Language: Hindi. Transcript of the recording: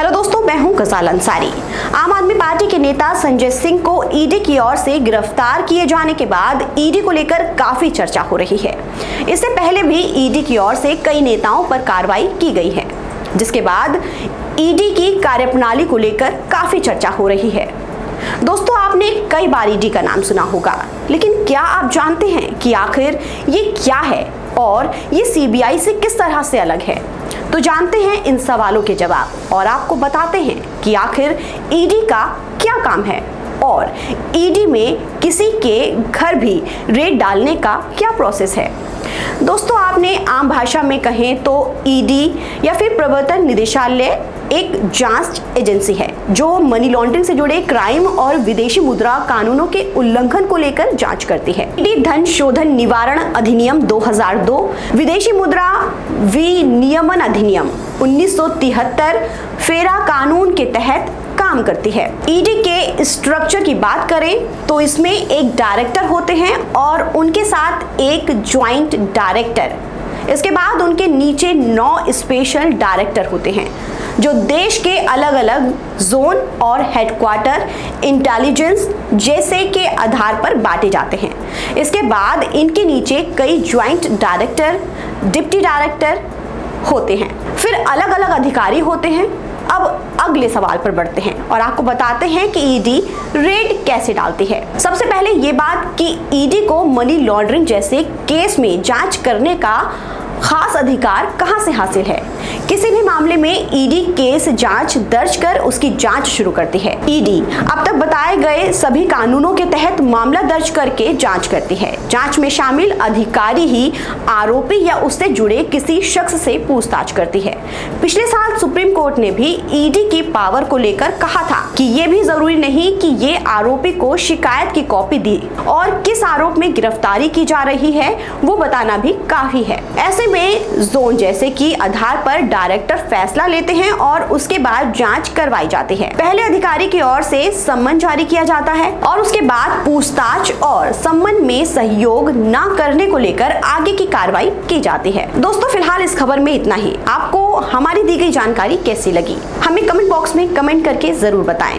हेलो दोस्तों, मैं हूं गजाल अंसारी। आम आदमी पार्टी के नेता संजय सिंह को ईडी की ओर से गिरफ्तार किए जाने के बाद ईडी को लेकर काफी चर्चा हो रही है। इससे पहले भी ईडी की ओर से कई नेताओं पर कार्रवाई की गई है, जिसके बाद ईडी की कार्यप्रणाली को लेकर काफी चर्चा हो रही है। दोस्तों, आपने कई बार ईडी का नाम सुना होगा, लेकिन क्या आप जानते हैं कि आखिर ये क्या है और ये सीबीआई से किस तरह से अलग है? तो जानते हैं इन सवालों के जवाब और आपको बताते हैं कि आखिर ईडी का क्या काम है और ईडी में किसी के घर भी रेड डालने का क्या प्रोसेस है। दोस्तों, आपने आम भाषा में कहें तो ईडी या फिर प्रवर्तन निदेशालय एक जांच एजेंसी है जो मनी लॉन्ड्रिंग से जुड़े क्राइम और विदेशी मुद्रा कानूनों के उल्लंघन को लेकर जांच करती है। ईडी धन शोधन निवारण अधिनियम 2002, विदेशी मुद्रा विनियमन अधिनियम 1973, फेरा कानून के तहत काम करती है। ईडी के स्ट्रक्चर की बात करें तो इसमें एक डायरेक्टर होते हैं और उनके साथ एक ज्वाइंट डायरेक्टर। इसके बाद उनके नीचे 9 स्पेशल डायरेक्टर होते हैं जो देश के अलग अलग जोन और हेडक्वार्टर इंटेलिजेंस जैसे के आधार पर बांटे जाते हैं। इसके बाद इनके नीचे कई ज्वाइंट डायरेक्टर, डिप्टी डायरेक्टर होते हैं, फिर अलग अलग अधिकारी होते हैं। अब अगले सवाल पर बढ़ते हैं और आपको बताते हैं कि ईडी रेड कैसे डालती है। सबसे पहले ये बात कि ईडी को मनी लॉन्ड्रिंग जैसे केस में जांच करने का खास अधिकार कहां से हासिल है। किसी भी मामले में ईडी केस जांच दर्ज कर उसकी जांच शुरू करती है। ईडी अब तक बताए गए सभी कानूनों के तहत मामला दर्ज करके जांच करती है। जांच में शामिल अधिकारी ही आरोपी या उससे जुड़े किसी शख्स से पूछताछ करती है। पिछले साल सुप्रीम कोर्ट ने भी ईडी की पावर को लेकर कहा था कि ये भी जरूरी नहीं कि ये आरोपी को शिकायत की कॉपी दी और किस आरोप में गिरफ्तारी की जा रही है वो बताना भी काफी है। ऐसे में जोन जैसे कि आधार पर डायरेक्टर फैसला लेते हैं और उसके बाद जांच करवाई जाती है। पहले अधिकारी की ओर से सम्मन जारी किया जाता है और उसके बाद पूछताछ और सम्मन में सहयोग न करने को लेकर आगे की कार्रवाई की जाती है। दोस्तों, फिलहाल इस खबर में इतना ही। आपको हमारी दी गई जानकारी कैसी लगी, हमें कमेंट बॉक्स में कमेंट करके जरूर बताएं।